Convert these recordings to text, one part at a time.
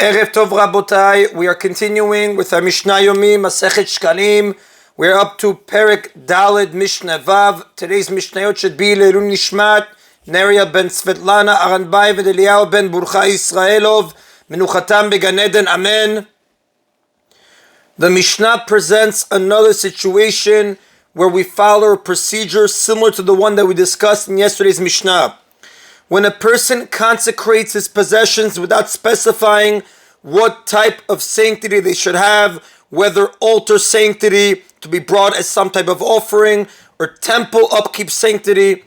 Erev Tov Rabotai, we are continuing with our Mishna Yomi, Masechet Shekalim. We are up to Perek Daled Mishnah Vav. Today's Mishnayot should be Leilun Nishmat, Neria ben Svetlana Aranbai V'Eliyahu ben Burcha Yisraelov, Menuchatam Began Eden, Amen. The Mishnah presents another situation where we follow a procedure similar to the one that we discussed in yesterday's Mishnah. When a person consecrates his possessions without specifying what type of sanctity they should have, whether altar sanctity to be brought as some type of offering or temple upkeep sanctity,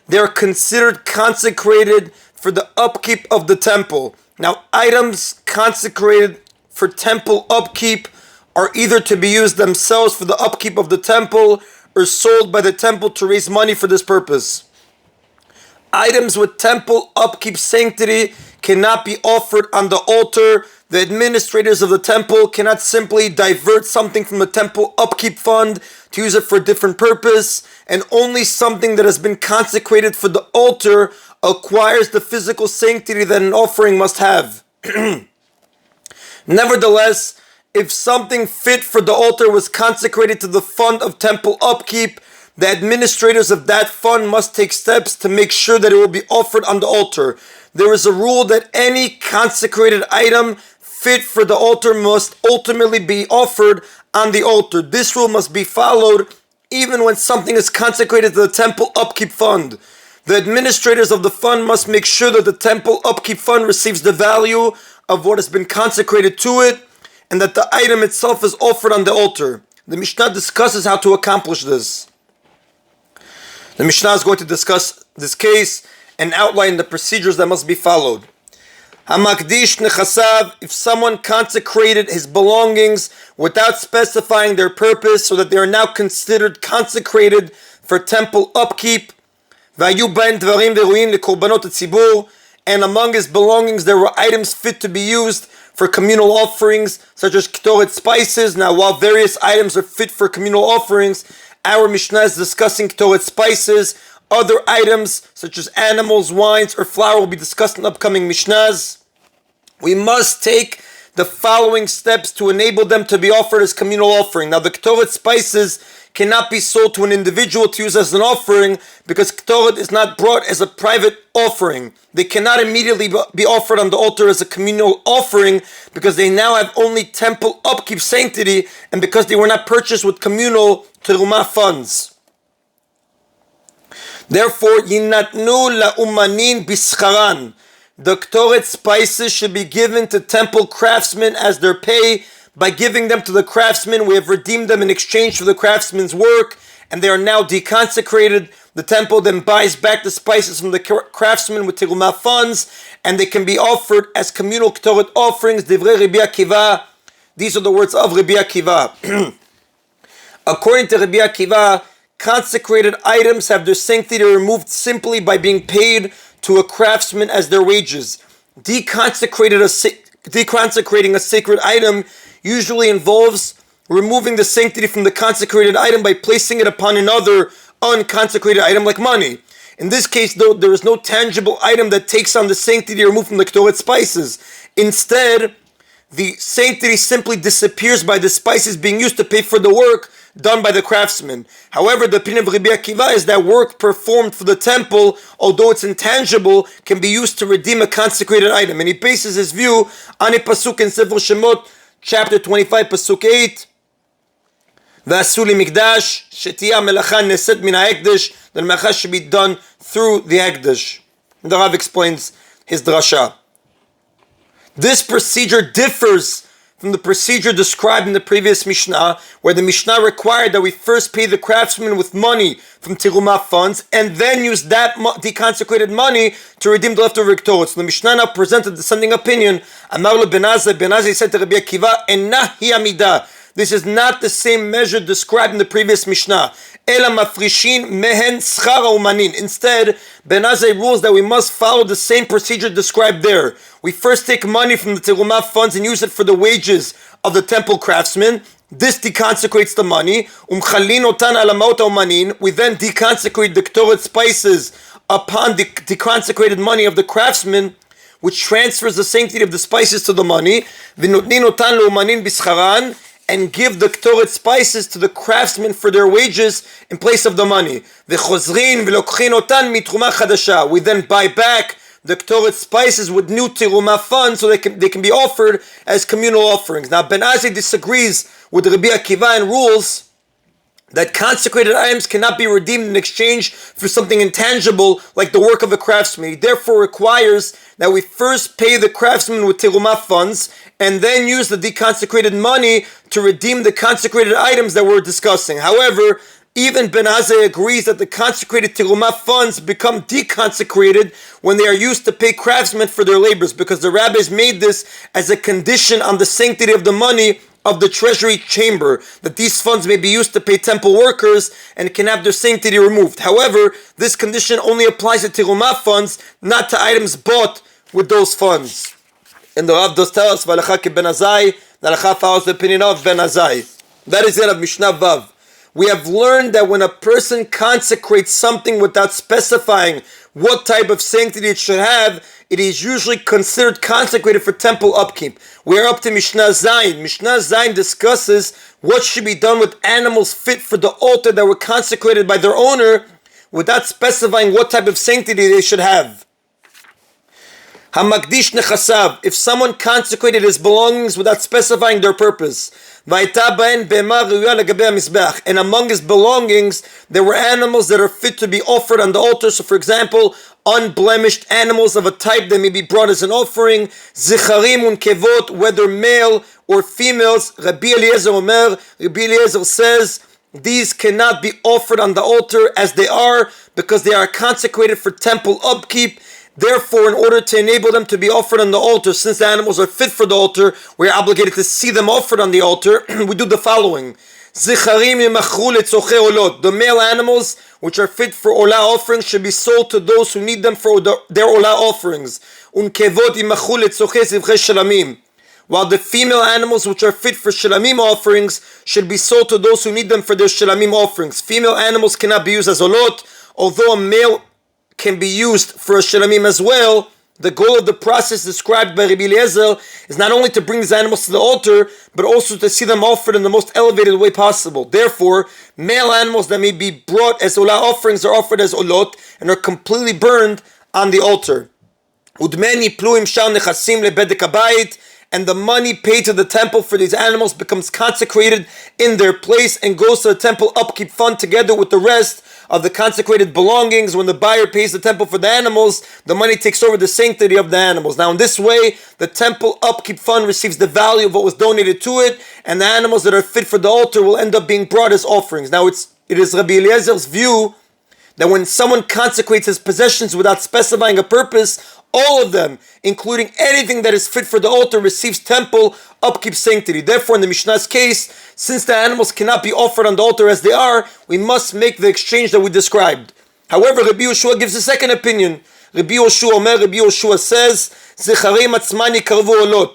they are considered consecrated for the upkeep of the temple. Now, items consecrated for temple upkeep are either to be used themselves for the upkeep of the temple or sold by the temple to raise money for this purpose. Items with temple upkeep sanctity cannot be offered on the altar. The administrators of the temple cannot simply divert something from the temple upkeep fund to use it for a different purpose, and only something that has been consecrated for the altar acquires the physical sanctity that an offering must have. Nevertheless, if something fit for the altar was consecrated to the fund of temple upkeep, the administrators of that fund must take steps to make sure that it will be offered on the altar. There is a rule that any consecrated item fit for the altar must ultimately be offered on the altar. This rule must be followed even when something is consecrated to the temple upkeep fund. The administrators of the fund must make sure that the temple upkeep fund receives the value of what has been consecrated to it, and that the item itself is offered on the altar. The Mishnah discusses how to accomplish this. The Mishnah is going to discuss this case and outline the procedures that must be followed. Hamakdish nechasav, if someone consecrated his belongings without specifying their purpose so that they are now considered consecrated for temple upkeep, vayu bain dvarim veruin lekorbanot hatzibur, and among his belongings there were items fit to be used for communal offerings, such as ketoret spices. Now, while various items are fit for communal offerings, our Mishnah is discussing ketoret spices. Other items, such as animals, wines, or flour, will be discussed in upcoming Mishnahs. We must take the following steps to enable them to be offered as communal offering. Now, the ketoret spices cannot be sold to an individual to use as an offering because ketoret is not brought as a private offering. They cannot immediately be offered on the altar as a communal offering because they now have only temple upkeep sanctity and because they were not purchased with communal terumah funds. Therefore, yinatnu la'umanin bischaran. The ketoret spices should be given to temple craftsmen as their pay. By giving them to the craftsmen, we have redeemed them in exchange for the craftsman's work, and they are now deconsecrated. The temple then buys back the spices from the craftsmen with terumah funds, and they can be offered as communal ketoret offerings. Divrei Rabbi Akiva. These are the words of Rabbi Akiva. According to Rabbi Akiva, consecrated items have their sanctity removed simply by being paid to a craftsman as their wages. Deconsecrating a sacred item usually involves removing the sanctity from the consecrated item by placing it upon another unconsecrated item like money. In this case, though, there is no tangible item that takes on the sanctity removed from the ketoret spices. Instead, the sanctity simply disappears by the spices being used to pay for the work done by the craftsman. However, the opinion of Rabbi Akiva is that work performed for the temple, although it's intangible, can be used to redeem a consecrated item. And he bases his view on a pasuk in Sefer Shemot, chapter 25, pasuk 8. V'asu li mikdash, shetiyah melacha neset min ha'ekdesh, the melacha should be done through the hekdesh. The Rav explains his drasha. This procedure differs from the procedure described in the previous Mishnah, where the Mishnah required that we first pay the craftsman with money from terumah funds and then use that deconsecrated money to redeem the leftover ketoret. So the Mishnah now presented the dissenting opinion. Amar le Ben Azai said to Rabbi Akiva, "Enah hi amidah." This is not the same measure described in the previous Mishnah. Ela mafrishin mehen schar umanin. Instead, Ben Azai rules that we must follow the same procedure described there. We first take money from the terumah funds and use it for the wages of the temple craftsmen. This deconsecrates the money. Umchalin otan alamot umanin. We then deconsecrate the ketoret spices upon the deconsecrated money of the craftsmen. which transfers the sanctity of the spices to the money, v'notnin otan leumanin bischaran, and give the ktoret spices to the craftsmen for their wages in place of the money. V'chozrin v'lokchin otan mitruma chadasha. We then buy back the ktoret spices with new teruma funds so they can be offered as communal offerings. Now Ben Azai disagrees with Rabbi Akiva and rules that consecrated items cannot be redeemed in exchange for something intangible like the work of a craftsman. He therefore requires that we first pay the craftsman with teruma funds and then use the deconsecrated money to redeem the consecrated items that we're discussing. However, even Ben Azai agrees that the consecrated teruma funds become deconsecrated when they are used to pay craftsmen for their labors, because the rabbis made this as a condition on the sanctity of the money of the treasury chamber, that these funds may be used to pay temple workers and can have their sanctity removed. However, this condition only applies to teruma funds, not to items bought with those funds. And the Rav does tell us, V'alacha Ben Azai, the Halacha follows the opinion of Ben Azai. That is it of Mishnah Vav. We have learned that when a person consecrates something without specifying what type of sanctity it should have, it is usually considered consecrated for temple upkeep. We are up to Mishnah Zayin. Mishnah Zayin discusses what should be done with animals fit for the altar that were consecrated by their owner without specifying what type of sanctity they should have. Hamakdish nechasav, if someone consecrated his belongings without specifying their purpose. And among his belongings, there were animals that are fit to be offered on the altar. So for example, unblemished animals of a type that may be brought as an offering. Zicharim unkevot, whether male or females. Rabbi Eliezer says, these cannot be offered on the altar as they are, because they are consecrated for temple upkeep. Therefore, in order to enable them to be offered on the altar, since the animals are fit for the altar, we are obligated to see them offered on the altar. We do the following. The male animals, which are fit for olah offerings, should be sold to those who need them for their olah offerings. While the female animals, which are fit for shelamim offerings, should be sold to those who need them for their shelamim offerings. Female animals cannot be used as olot, although a male can be used for a shelamim as well. The goal of the process described by Rabbi Eliezer is not only to bring these animals to the altar, but also to see them offered in the most elevated way possible. Therefore, male animals that may be brought as olah offerings are offered as olot and are completely burned on the altar. And the money paid to the temple for these animals becomes consecrated in their place and goes to the temple upkeep fund together with the rest of the consecrated belongings. When the buyer pays the temple for the animals, the money takes over the sanctity of the animals. Now in this way, the temple upkeep fund receives the value of what was donated to it, and the animals that are fit for the altar will end up being brought as offerings. Now it is Rabbi Eliezer's view that when someone consecrates his possessions without specifying a purpose, all of them, including anything that is fit for the altar, receives temple upkeep sanctity. Therefore, in the Mishnah's case, since the animals cannot be offered on the altar as they are, we must make the exchange that we described. However, Rabbi Yoshua gives a second opinion. Rabbi Yoshua says,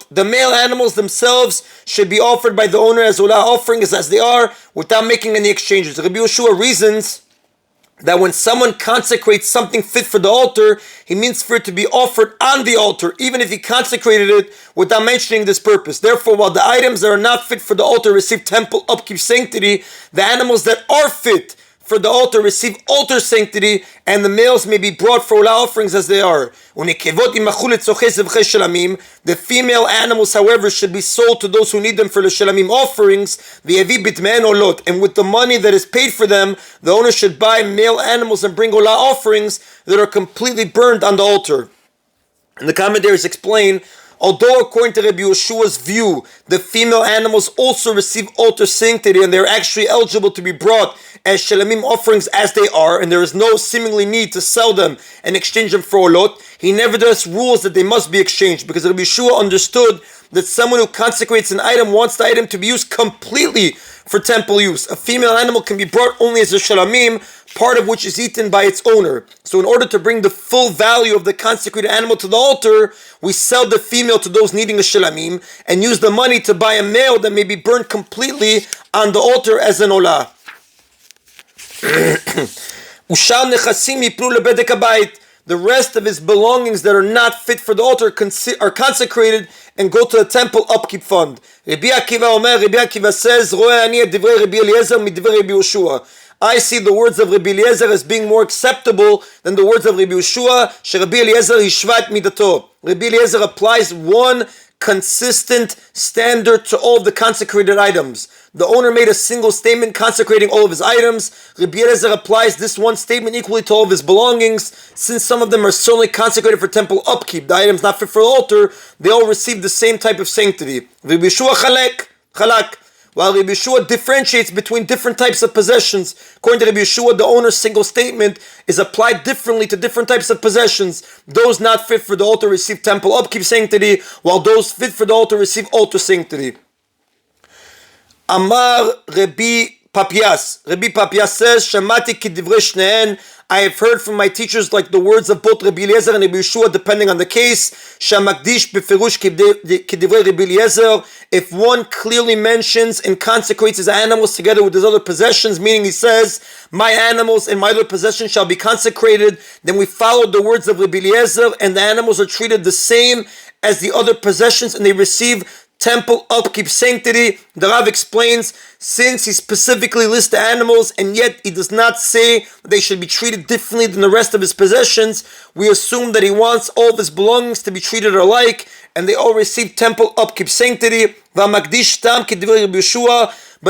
the male animals themselves should be offered by the owner as olah offerings as they are, without making any exchanges. Rabbi Yoshua reasons that when someone consecrates something fit for the altar, he means for it to be offered on the altar, even if he consecrated it without mentioning this purpose. Therefore, while the items that are not fit for the altar receive temple upkeep sanctity, the animals that are fit for the altar receive altar sanctity, and the males may be brought for olah offerings as they are. The female animals, however, should be sold to those who need them for the shelamim offerings, and with the money that is paid for them, the owner should buy male animals and bring olah offerings that are completely burned on the altar. And the commentaries explain, although according to Rabbi Yeshua's view, the female animals also receive altar sanctity and they're actually eligible to be brought as shelamim offerings as they are, and there is no seemingly need to sell them and exchange them for olot, he nevertheless rules that they must be exchanged, because Rabbi Yeshua understood that someone who consecrates an item wants the item to be used completely for temple use. A female animal can be brought only as a shelamim, part of which is eaten by its owner. So in order to bring the full value of the consecrated animal to the altar, we sell the female to those needing a shelamim and use the money to buy a male that may be burned completely on the altar as an olah. The the rest of his belongings that are not fit for the altar are consecrated and go to the temple upkeep fund. Rabbi Akiva says, I see the words of Rabbi Eliezer as being more acceptable than the words of Rabbi Yehoshua. Rabbi Eliezer hishvat midato. Rabbi Eliezer applies one consistent standard to all of the consecrated items. The owner made a single statement consecrating all of his items. Rabbi Eliezer applies this one statement equally to all of his belongings. Since some of them are solely consecrated for temple upkeep, the items not fit for the altar, they all receive the same type of sanctity. Rabbi Yehoshua chalak. While Rabbi Yehoshua differentiates between different types of possessions, according to Rabbi Yehoshua, the owner's single statement is applied differently to different types of possessions. Those not fit for the altar receive temple upkeep sanctity, while those fit for the altar receive altar sanctity. Amar Rabbi Papias. Rabbi Papias says, Shamati kidivre shne'en. I have heard from my teachers like the words of both Rabbi Eliezer and Rabbi Yehoshua, depending on the case. Shamakdish beferush kedivrei Rabbi Eliezer. If one clearly mentions and consecrates his animals together with his other possessions, meaning he says, my animals and my other possessions shall be consecrated, then we follow the words of Rabbi Eliezer, and the animals are treated the same as the other possessions, and they receive temple upkeep sanctity. The Rav explains, since he specifically lists the animals and yet he does not say they should be treated differently than the rest of his possessions, we assume that he wants all of his belongings to be treated alike and they all receive temple upkeep sanctity. But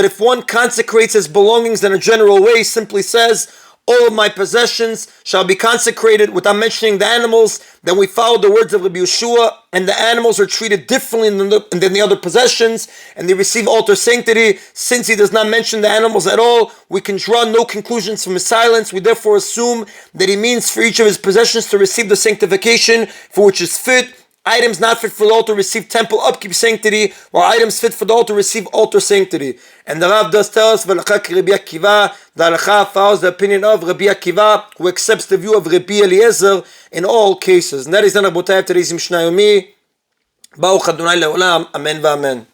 if one consecrates his belongings in a general way, simply says, all of my possessions shall be consecrated without mentioning the animals, then we follow the words of Rabbi Yehoshua, and the animals are treated differently than the other possessions, and they receive altar sanctity. Since he does not mention the animals at all, we can draw no conclusions from his silence. We therefore assume that he means for each of his possessions to receive the sanctification for which is fit. Items not fit for the altar receive temple upkeep sanctity, while items fit for the altar receive altar sanctity. And the Rav does tell us, Rabbi Akiva, the halakha follows the opinion of Rabbi Akiva, who accepts the view of Rabbi Eliezer in all cases. And that is done, Rabotai, today's Mishna Yomi. Baruch Adonai Le'olam. Amen v'amen.